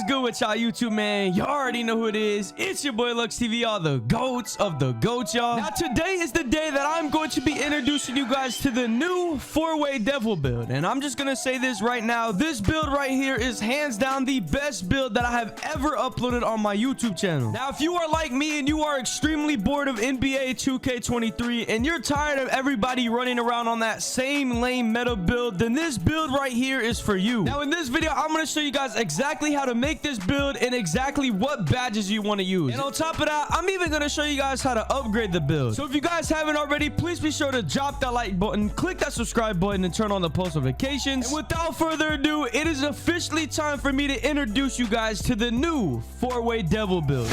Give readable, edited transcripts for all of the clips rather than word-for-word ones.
good with y'all, YouTube, man? You already know who it is. It's your boy LxckTV, all the goats of the goats, y'all. Now, today is the day that I'm going to be introducing you guys to the new 4-way devil build. And I'm just going to say this right now. This build right here is hands down the best build that I have ever uploaded on my YouTube channel. Now, if you are like me and you are extremely bored of NBA 2K23 and you're tired of everybody running around on that same lame meta build, then this build right here is for you. Now, in this video, I'm going to show you guys exactly how to make this build and exactly what badges you want to use. And on top of that, I'm even going to show you guys how to upgrade the build. So if you guys haven't already, please be sure to drop that like button, click that subscribe button, and turn on the post notifications. And without further ado, it is officially time for me to introduce you guys to the new 4-way devil build.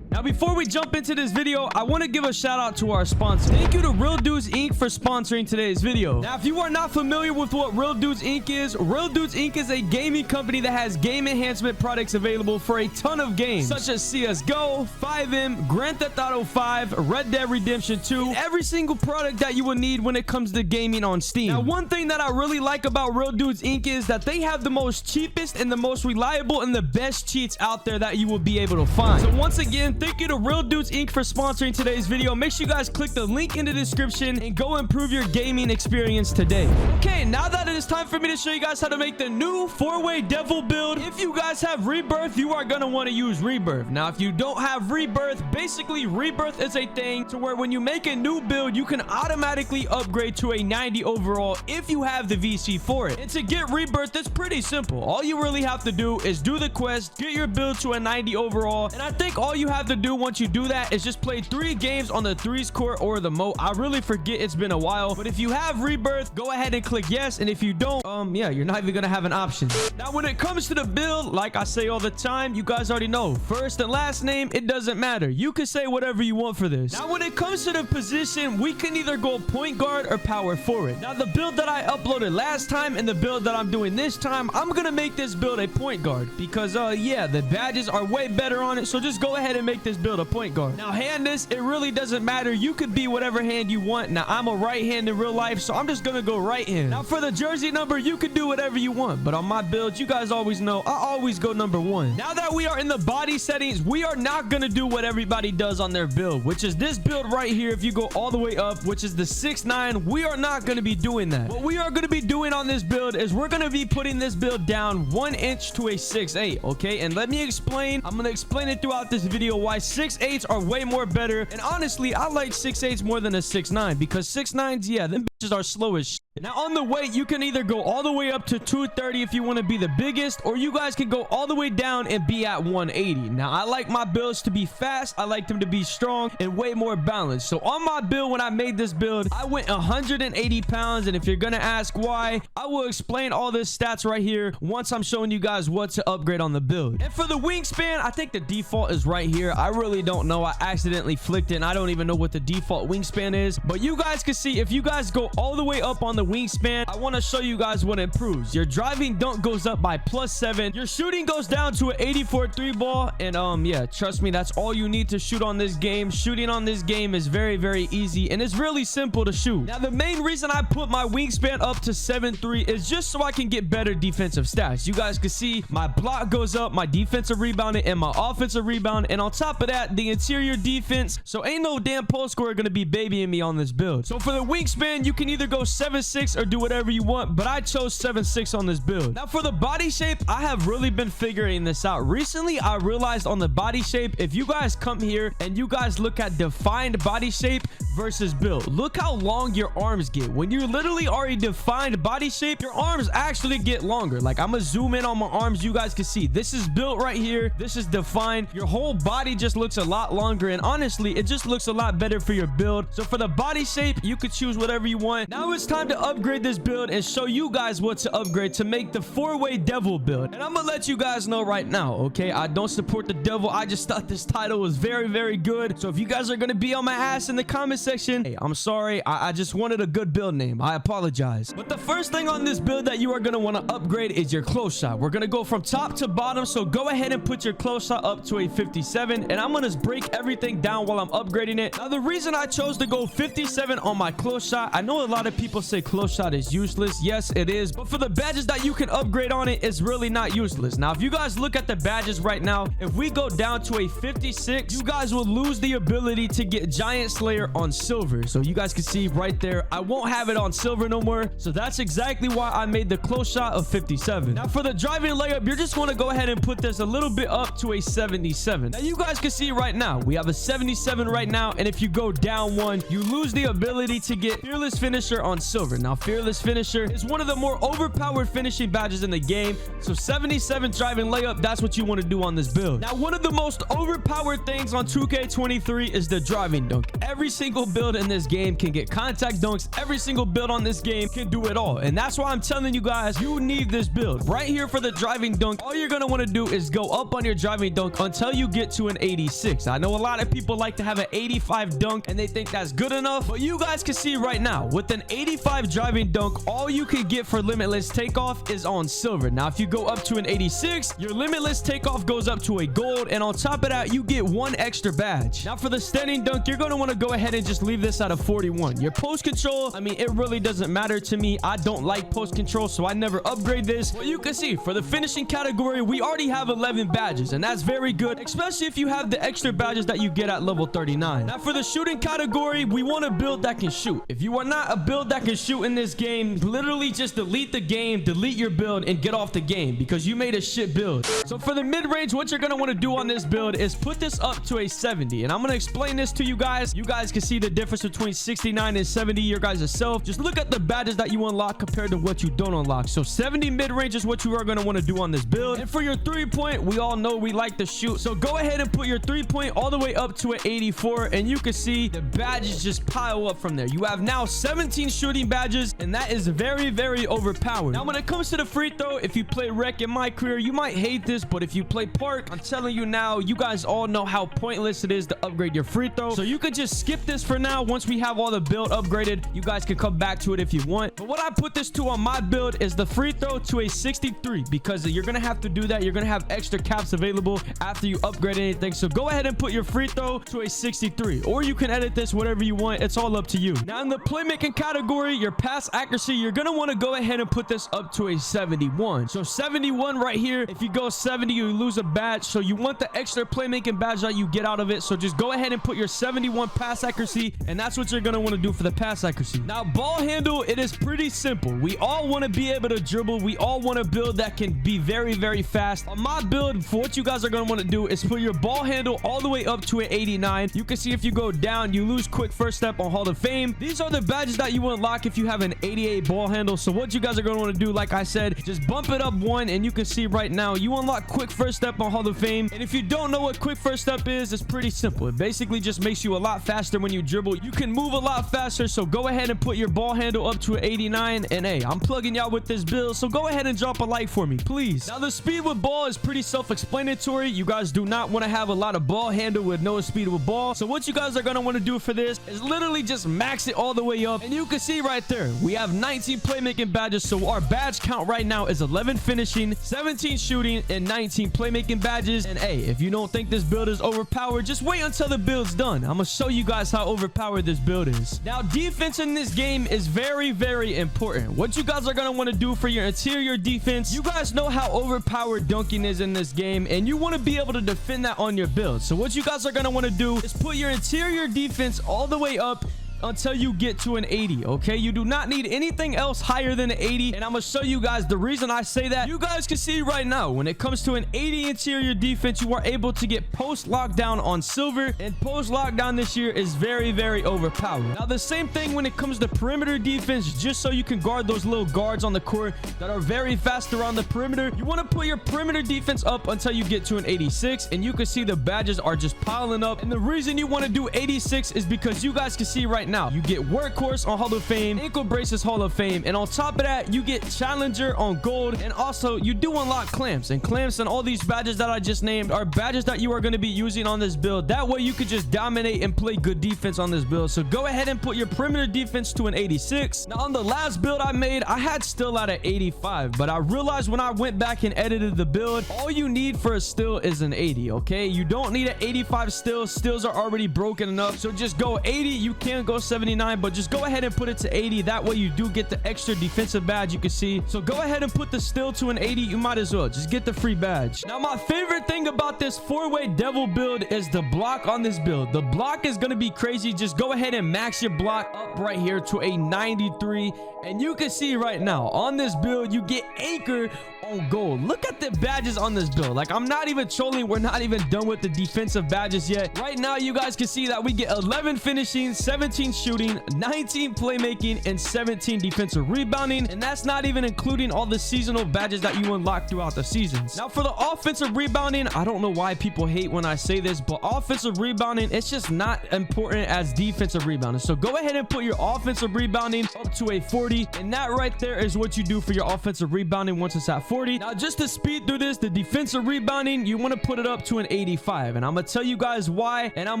Now, before we jump into this video, I want to give a shout out to our sponsor. Thank you to Real Dudes Inc. for sponsoring today's video. Now, if you are not familiar with what Real Dudes Inc. is, Real Dudes Inc. is a gaming company that has game enhancement products available for a ton of games, such as CSGO, 5M, Grand Theft Auto 5, Red Dead Redemption 2, and every single product that you will need when it comes to gaming on Steam. Now, one thing that I really like about Real Dudes Inc. is that they have the most cheapest and the most reliable and the best cheats out there that you will be able to find. So once again, thank you to Real Dudes Inc. for sponsoring today's video. Make sure you guys click the link in the description and go improve your gaming experience today. Okay, now that it is time for me to show you guys how to make the new 4-way devil build. If you guys have Rebirth, you are going to want to use Rebirth. Now, if you don't have Rebirth, basically Rebirth is a thing to where when you make a new build, you can automatically upgrade to a 90 overall if you have the VC for it. And to get Rebirth, it's pretty simple. All you really have to do is do the quest, get your build to a 90 overall, and I think all you have to do once you do that is just play 3 games on the 3s court or the moat. I really forget, it's been a while, but if you have Rebirth, go ahead and click yes, and if you don't, yeah, you're not even gonna have an option. Now, when it comes to the build, like I say all the time, you guys already know, first and last name, it doesn't matter. You can say whatever you want for this. Now, when it comes to the position, we can either go point guard or power forward. Now, the build that I uploaded last time and the build that I'm doing this time, I'm gonna make this build a point guard because yeah, the badges are way better on it, so just go ahead and make this build a point guard. Now, handness, it really doesn't matter. You could be whatever hand you want. Now, I'm a right hand in real life, so I'm just gonna go right hand. Now, for the jersey number, you could do whatever you want, but on my build, you guys always know I always go number 1. Now that we are in the body settings, we are not gonna do what everybody does on their build, which is this build right here. If you go all the way up, which is the 6'9", we are not gonna be doing that. What we are gonna be doing on this build is we're gonna be putting this build down 1 inch to a 6'8", okay? And let me explain. I'm gonna explain it throughout this video why 6'8" are way more better. And honestly, I like 6'8" more than a 6'9", because 6'9", yeah, them bitches are slow as shit. Now, on the weight, you can either go all the way up to 230 if you want to be the biggest, or you guys can go all the way down and be at 180. Now, I like my builds to be fast. I like them to be strong and way more balanced. So on my build, when I made this build, I went 180 pounds. And if you're going to ask why, I will explain all this stats right here once I'm showing you guys what to upgrade on the build. And for the wingspan, I think the default is right here. I really don't know. I accidentally flicked it and I don't even know what the default wingspan is, but you guys can see if you guys go all the way up on the wingspan, I want to show you guys what improves. Your driving dunk goes up by +7. Your shooting goes down to an 84 3-ball, and yeah, trust me, that's all you need to shoot on this game. Shooting on this game is very, very easy, and it's really simple to shoot. Now, the main reason I put my wingspan up to 7'3" is just so I can get better defensive stats. You guys can see my block goes up, my defensive rebounding, and my offensive rebound, and on top of that, the interior defense. So ain't no damn post scorer gonna be babying me on this build. So for the wingspan, you can either go 7'6" or do whatever you want, but I chose 7'6" on this build. Now, for the body shape, I have really been figuring this out. Recently, I realized on the body shape, if you guys come here and you guys look at defined body shape versus build, look how long your arms get. When you literally are a defined body shape, your arms actually get longer. Like, I'm gonna zoom in on my arms. You guys can see this is built right here. This is defined. Your whole body just looks a lot longer, and honestly, it just looks a lot better for your build. So for the body shape, you could choose whatever you want. Now it's time to upgrade this build and show you guys what to upgrade to make the 4-way devil build. And I'm gonna let you guys know right now, okay? I don't support the devil. I just thought this title was very, very good. So if you guys are gonna be on my ass in the comment section, hey, I'm sorry. I just wanted a good build name. I apologize. But the first thing on this build that you are gonna want to upgrade is your close shot. We're gonna go from top to bottom, so go ahead and put your close shot up to a 57, and I'm gonna break everything down while I'm upgrading it. Now, the reason I chose to go 57 on my close shot, I know a lot of people say close shot is useless. Yes, it is. But for the badges that you can upgrade on it, it's really not useless. Now, if you guys look at the badges right now, if we go down to a 56, you guys will lose the ability to get Giant Slayer on silver. So you guys can see right there, I won't have it on silver no more. So that's exactly why I made the close shot of 57. Now for the driving layup, you're just going to go ahead and put this a little bit up to a 77. Now you guys can see right now, we have a 77 right now. And if you go down one, you lose the ability to get Fearless Finisher on silver. Now Fearless Finisher is one of the more overpowered finishing badges in the game. So 77 driving layup, that's what you want to do on this build. Now one of the most overpowered things on 2K23 is the driving dunk. Every single build in this game can get contact dunks. Every single build on this game can do it all. And that's why I'm telling you guys, you need this build right here for the driving dunk. All you're going to want to do is go up on your driving dunk until you get to an 86. I know a lot of people like to have an 85 dunk and they think that's good enough, but you guys can see right now with an 85 driving dunk, all you can get for limitless takeoff is on silver. Now if you go up to an 86, your limitless takeoff goes up to a gold, and on top of that you get one extra badge. Now for the standing dunk, you're going to want to go ahead and just leave this at a 41. Your post control, I mean, it really doesn't matter to me. I don't like post control, so I never upgrade this. But you can see for the finishing category, we already have 11 badges, and that's very good, especially if you have the extra badges that you get at level 39. Now for the shooting category, we want a build that can shoot. If you are not a build that can shoot in this game, literally just delete the game, delete your build, and get off the game because you made a shit build. So for the mid-range, what you're going to want to do on this build is put this up to a 70, and I'm going to explain this to you guys. You guys can see the difference between 69 and 70 your guys' self. Just look at the badges that you unlock compared to what you don't unlock. So 70 mid-range is what you are going to want to do on this build. And for your 3-point, we all know we like to shoot, so go ahead and put your 3-point all the way up to an 84, and you can see the badges just pile up from there. You have now 17 shooting badges, and that is very, very overpowered. Now when it comes to the free throw, if you play rec in my career, you might hate this, but if you play park, I'm telling you now, you guys all know how pointless it is to upgrade your free throw. So you could just skip this for now. Once we have all the build upgraded, you guys can come back to it if you want. But what I put this to on my build is the free throw to a 63, because you're gonna have to do that. You're gonna have extra caps available after you upgrade anything. So go ahead and put your free throw to a 63, or you can edit this whatever you want. It's all up to you. Now in the playmaking category, your pass accuracy, you're gonna want to go ahead and put this up to a 71. So 71 right here. If you go 70, you lose a badge. So you want the extra playmaking badge that you get out of it. So just go ahead and put your 71 pass accuracy, and that's what you're gonna want to do for the pass accuracy. Now ball handle, it is pretty simple. We all want to be able to dribble. We all want a build that can be very, very fast. On my build, for what you guys are gonna want to do is put your ball handle all the way up to an 89. You can see if you go down, you lose quick first step on Hall of Fame. These are the badges that you unlock if you have an 88 ball handle. So what you guys are going to want to do, like I said, just bump it up one, and you can see right now you unlock quick first step on Hall of Fame. And if you don't know what quick first step is, it's pretty simple. It basically just makes you a lot faster when you dribble. You can move a lot faster. So go ahead and put your ball handle up to an 89. And hey, I'm plugging y'all with this build, so go ahead and drop a like for me, please. Now the speed with ball is pretty self-explanatory. You guys do not want to have a lot of ball handle with no speed with ball. So what you guys are going to want to do for this is literally just max it all the way up, and you can see right there we have 19 playmaking badges. So our badge count right now is 11 finishing, 17 shooting, and 19 playmaking badges. And hey, if you don't think this build is overpowered, just wait until the build's done. I'm gonna show you guys how overpowered this build is. Now defense in this game is very, very important. What you guys are gonna want to do for your interior defense, you guys know how overpowered dunking is in this game, and you want to be able to defend that on your build. So what you guys are gonna want to do is put your interior defense all the way up until you get to an 80. Okay, you do not need anything else higher than an 80, and I'm gonna show you guys the reason I say that. You guys can see right now when it comes to an 80 interior defense, you are able to get post lockdown on silver, and post lockdown this year is very, very overpowered. Now the same thing when it comes to perimeter defense, just so you can guard those little guards on the court that are very fast around the perimeter. You want to put your perimeter defense up until you get to an 86, and you can see the badges are just piling up. And the reason you want to do 86 is because you guys can see right now you get workhorse on Hall of Fame, ankle braces Hall of Fame, and on top of that you get challenger on gold. And also you do unlock clamps, and clamps and all these badges that I just named are badges that you are going to be using on this build. That way you could just dominate and play good defense on this build. So go ahead and put your perimeter defense to an 86. Now on the last build I made, I had still at an 85, but I realized when I went back and edited the build, all you need for a still is an 80. Okay, you don't need an 85 still. Stills are already broken enough, so just go 80. You can go almost 79, but just go ahead and put it to 80. That way you do get the extra defensive badge, you can see. So go ahead and put the still to an 80. You might as well just get the free badge. Now, my favorite thing about this 4-way devil build is the block on this build. The block is going to be crazy. Just go ahead and max your block up right here to a 93. And you can see right now on this build, you get anchor on gold. Look at the badges on this build. Like, I'm not even trolling. We're not even done with the defensive badges yet. Right now, you guys can see that we get 11 finishing, 17 shooting, 19 playmaking, and 17 defensive rebounding. And that's not even including all the seasonal badges that you unlock throughout the seasons. Now, for the offensive rebounding, I don't know why people hate when I say this, but offensive rebounding, it's just not important as defensive rebounding. So go ahead and put your offensive rebounding up to a 40. And that right there is what you do for your offensive rebounding once it's at 40. Now, just to speed through this, the defensive rebounding, you want to put it up to an 85. And I'm going to tell you guys why, and I'm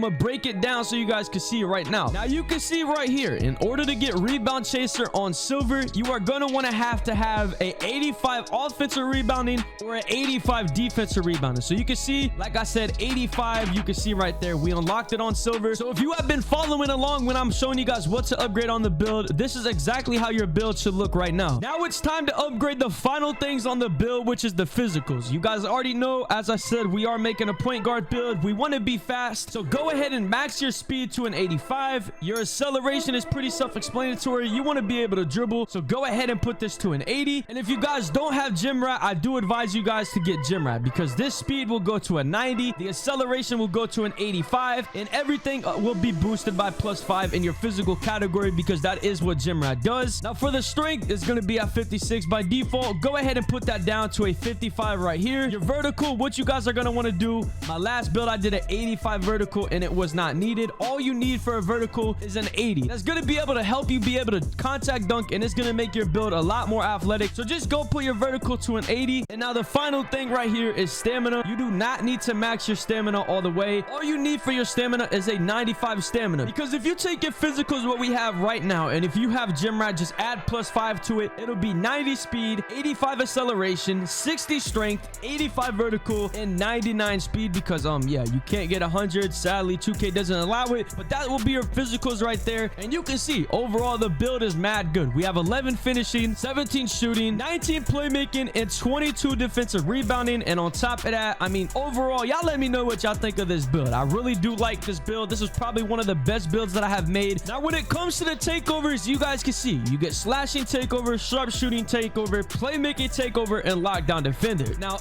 going to break it down so you guys can see it right now. Now, you can see right here, in order to get rebound chaser on silver, you are going to want to have a 85 offensive rebounding or an 85 defensive rebounding. So you can see, like I said, 85, you can see right there, we unlocked it on silver. So if you have been following along when I'm showing you guys what to upgrade on the build, this is exactly how your build should look right now. Now it's time to upgrade the final things on the build, which is the physicals. You guys already know, as I said, we are making a point guard build. We want to be fast, so go ahead and max your speed to an 85. Your acceleration is pretty self-explanatory. You want to be able to dribble, so go ahead and put this to an 80. And if you guys don't have gym rat, I do advise you guys to get gym rat, because this speed will go to a 90, the acceleration will go to an 85, and everything will be boosted by +5 in your physical category, because that is what gym rat does. Now, for the strength, it's going to be at 56 by default. Go ahead and put that down to a 55 right here. Your vertical, what you guys are going to want to do, my last build I did an 85 vertical and it was not needed. All you need for a vertical is an 80. That's going to be able to help you be able to contact dunk, and it's going to make your build a lot more athletic. So just go put your vertical to an 80. And now the final thing right here is stamina. You do not need to max your stamina all the way. All you need for your stamina is a 95 stamina, because if you take your physicals, what we have right now, and if you have gym rat, just add +5 to it, it'll be 90 speed, 85 acceleration, 60 strength, 85 vertical, and 99 speed, because yeah, you can't get 100. Sadly, 2K doesn't allow it, but that will be your physicals right there. And you can see overall the build is mad good. We have 11 finishing, 17 shooting, 19 playmaking, and 22 defensive rebounding. And on top of that, I mean, overall, y'all let me know what y'all think of this build. I really do like this build. This is probably one of the best builds that I have made. Now, when it comes to the takeovers, you guys can see you get slashing takeover, sharpshooting takeover, playmaking takeover, and lockdown defender. Now,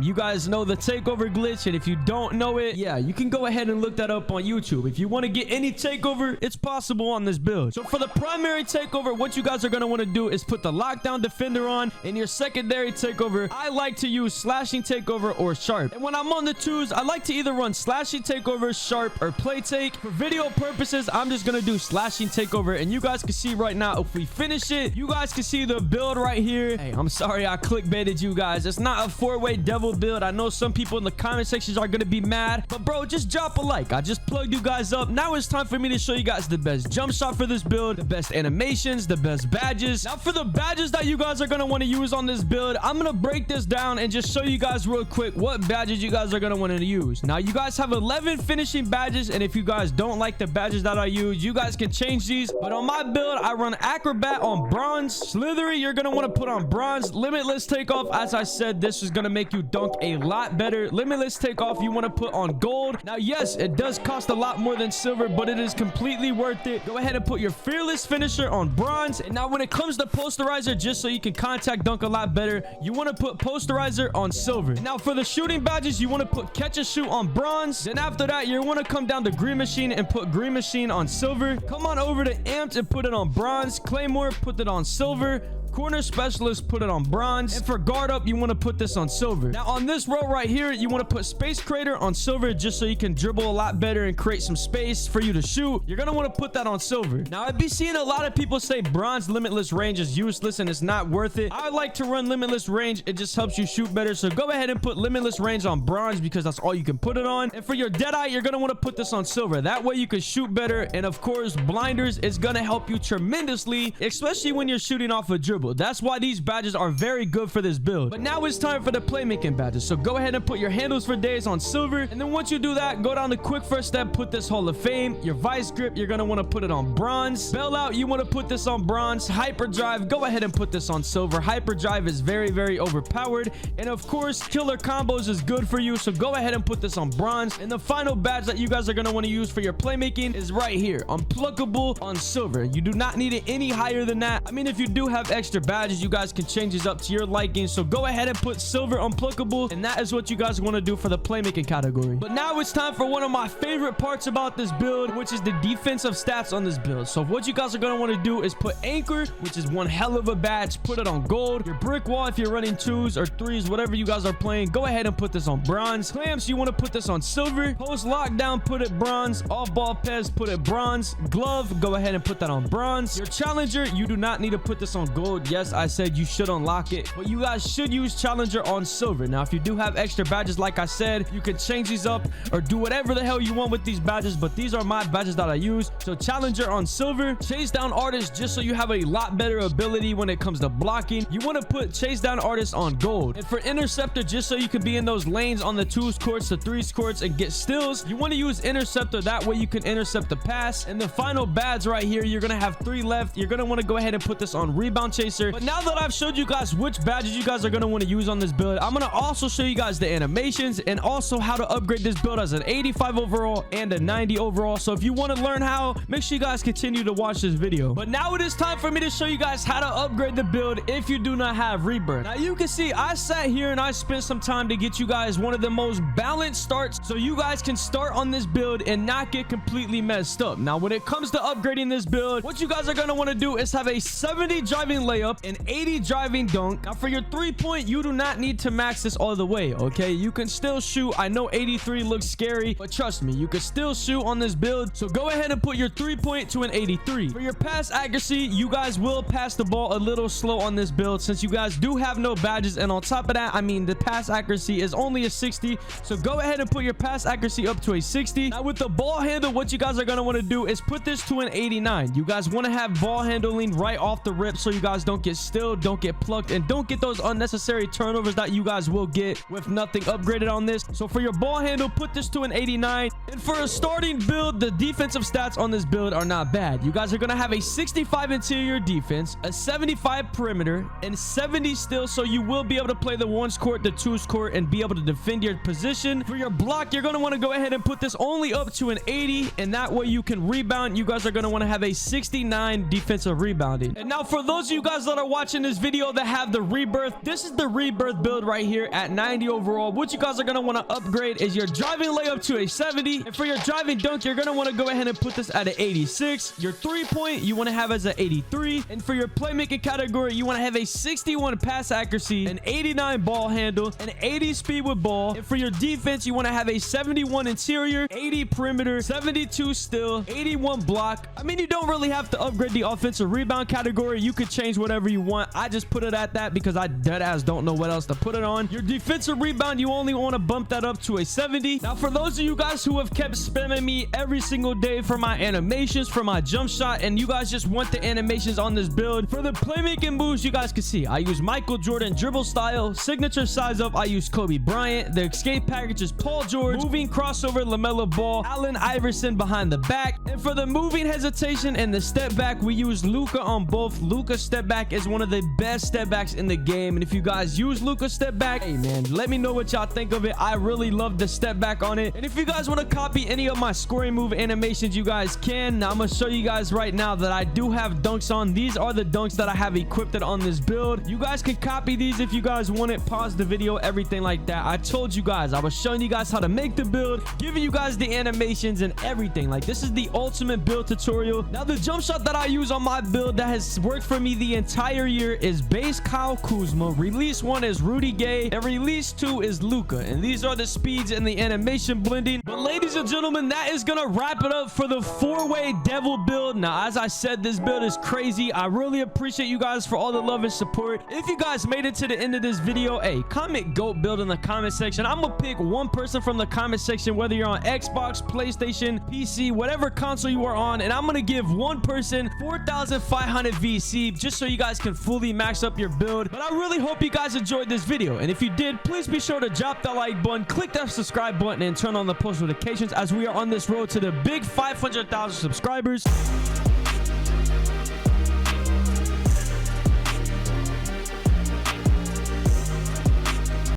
you guys know the takeover glitch, and if you don't know it, yeah, you can go ahead and look that up on YouTube. If you want to get any takeover, it's possible on this build. So for the primary takeover, what you guys are going to want to do is put the lockdown defender on. In your secondary takeover, I like to use slashing takeover or sharp. And when I'm on the twos, I like to either run slashing takeover, sharp, or play take. For video purposes, I'm just going to do slashing takeover. And you guys can see right now, if we finish it, you guys can see the build right here. Hey, I'm sorry I clickbaited you guys. It's not a 4-way devil build. I know some people in the comment sections are going to be mad, but bro, just drop a like. I just plugged you guys up. Now it's time for me to show you guys the best jump shot for this build, the best animations, the best badges. Now, for the badges that you guys are going to want to use on this build, I'm going to break this down and just show you guys real quick what badges you guys are going to want to use. Now, you guys have 11 finishing badges, and if you guys don't like the badges that I use, you guys can change these. But on my build, I run acrobat on bronze. Slithery, you're going to want to put on bronze. Limitless takeoff, as I said, this is going to make you dunk a lot better. Limitless takeoff, you want to put on gold. Now, yes, it does cost a lot more than silver, but it is completely worth it. Go ahead and put your fearless finisher on bronze. And now when it comes to posterizer, just so you can contact dunk a lot better, you want to put posterizer on silver. And now for the shooting badges, you want to put catch and shoot on bronze. Then after that, you want to come down to green machine and put green machine on silver. Come on over to amped and put it on bronze. Claymore, put it on silver. Corner specialist, put it on bronze. And for guard up, you want to put this on silver. Now on this row right here, you want to put space creator on silver, just so you can dribble a lot better and create some space for you to shoot. You're gonna want to put that on silver. Now, I'd be seeing a lot of people say bronze limitless range is useless and it's not worth it. I like to run limitless range. It just helps you shoot better. So go ahead and put limitless range on bronze, because that's all you can put it on. And for your deadeye, you're gonna want to put this on silver. That way you can shoot better. And of course, blinders is gonna help you tremendously, especially when you're shooting off a dribble. dribble. That's why these badges are very good for this build. But now it's time for the playmaking badges. So go ahead and put your handles for days on silver. And then once you do that, go down the quick first step, put this Hall of Fame. Your vice grip, you're going to want to put it on bronze. Bailout, you want to put this on bronze. Hyperdrive, go ahead and put this on silver. Hyperdrive is very, very overpowered. And of course, killer combos is good for you. So go ahead and put this on bronze. And the final badge that you guys are going to want to use for your playmaking is right here, unpluckable on silver. You do not need it any higher than that. I mean, if you do have extra badges, you guys can change these up to your liking. So go ahead and put silver unpluckable, and that is what you guys want to do for the playmaking category. But now it's time for one of my favorite parts about this build, which is the defensive stats on this build. So what you guys are going to want to do is put anchor, which is one hell of a badge, put it on gold. Your brick wall, if you're running 2s or 3s, whatever you guys are playing, go ahead and put this on bronze. Clamps, you want to put this on silver. Post lockdown, put it bronze. Off ball pez, put it bronze. Glove, go ahead and put that on bronze. Your challenger, you do not need to put this on gold. Yes, I said you should unlock it, but you guys should use challenger on silver. Now, if you do have extra badges, like I said, you can change these up or do whatever the hell you want with these badges, but these are my badges that I use. So challenger on silver. Chase down artist, just so you have a lot better ability when it comes to blocking, you want to put chase down artist on gold. And for interceptor, just so you can be in those lanes on the 2s courts, the 3s courts, and get steals, you want to use interceptor. That way you can intercept the pass. And the final badge right here, you're gonna have 3 left. You're gonna want to go ahead and put this on rebound chaser. But now that I've showed you guys which badges you guys are gonna want to use on this build, I'm gonna also show you guys the animations and also how to upgrade this build as an 85 overall and a 90 overall. So if you want to learn how, make sure you guys continue to watch this video. But now it is time for me to show you guys how to upgrade the build if you do not have rebirth. Now you can see I sat here and I spent some time to get you guys one of the most balanced starts, so you guys can start on this build and not get completely messed up. Now when it comes to upgrading this build, what you guys are going to want to do is have a 70 driving layup and 80 driving dunk. Now for your 3-point, you do not need to max this all the way, okay? You can still shoot. I know 83 looks scary, but trust me, you can still shoot on this build. So go ahead and put your 3-point to an 83. For your pass accuracy, you guys will pass the ball a little slow on this build since you guys do have no badges. And on top of that, I mean, the pass accuracy is only a 60. So go ahead and put your pass accuracy up to a 60. Now with the ball handle, what you guys are going to want to do is put this to an 89. You guys want to have ball handling right off the rip so you guys don't get stilled, don't get plucked, and don't get those unnecessary turnovers that you guys will get with nothing upgraded on this. So for your ball handle, put this to an 89. And for a starting build, the defensive stats on this build are not bad. You guys are going to have a 65 interior defense, a 75 perimeter, and 70 still, so you will be able to play the 1s court, the 2s court, and be able to defend your position. For your block, you're going to want to go ahead and put this only up to an 80, and that way you can rebound. You guys are going to want to have a 69 defensive rebounding. And now for those of you guys that are watching this video that have the rebirth, this is the rebirth build right here at 90 overall. What you guys are going to want to upgrade is your driving layup to a 70, and for your driving dunk, you're going to want to go ahead and put this at an 86. Your 3-point, you want to have as an 83, and for your playmaking category, you want to have a 61 pass accuracy, an 89 ball handle, an 80 speed with ball. And for your defense, you want to have a 71 interior, 80 perimeter, 72 still, 81 block. I mean, you don't really have to upgrade the offensive rebound category. You could change whatever you want. I just put it at that because I deadass don't know what else to put it on. Your defensive rebound, you only want to bump that up to a 70. Now for those of you guys who have kept spamming me every single day for my animations, for my jump shot, and you guys just want the animations on this build, for the playmaking moves, you guys can see I use Michael Jordan dribble style. Signature size up, I use Kobe Bryant. The escape package is Paul George. Moving crossover, LaMelo Ball, Allen Iverson behind the back. And for the moving hesitation and the step back, we use Luka on both. Luka step back is one of the best step backs in the game, and if you guys use Luka step back, hey man, let me know what y'all think of it. I really love the step back on it. And if you guys want to copy any of my scoring move animations, you guys can. Now I'm gonna show you guys right now that I do have dunks on. These are the dunks that I have equipped on this build. You guys can copy these if you guys want it. Pause the video, everything like that. I told you guys, I was showing you guys how to make the build, giving you guys the animations and everything. Like, this is the ultimate build tutorial. Now the jump shot that I use on my build that has worked for me the entire year is base Kyle Kuzma, release 1 is Rudy Gay, and release 2 is Luka. And these are the speeds and the animation blending. But ladies and gentlemen, that is gonna wrap it up for the 4-way devil build. Now as I said, this build is crazy. I really appreciate you guys for all the love and support. If you guys made it to the end of this video, hey, comment GOAT build in the comment section. I'm gonna pick one person from the comment section, whether you're on Xbox, PlayStation, PC, whatever console you are on, and I'm gonna give one person 4,500 VC just so you you guys can fully max up your build. But I really hope you guys enjoyed this video, and if you did, please be sure to drop that like button, click that subscribe button, and turn on the post notifications as we are on this road to the big 500,000 subscribers.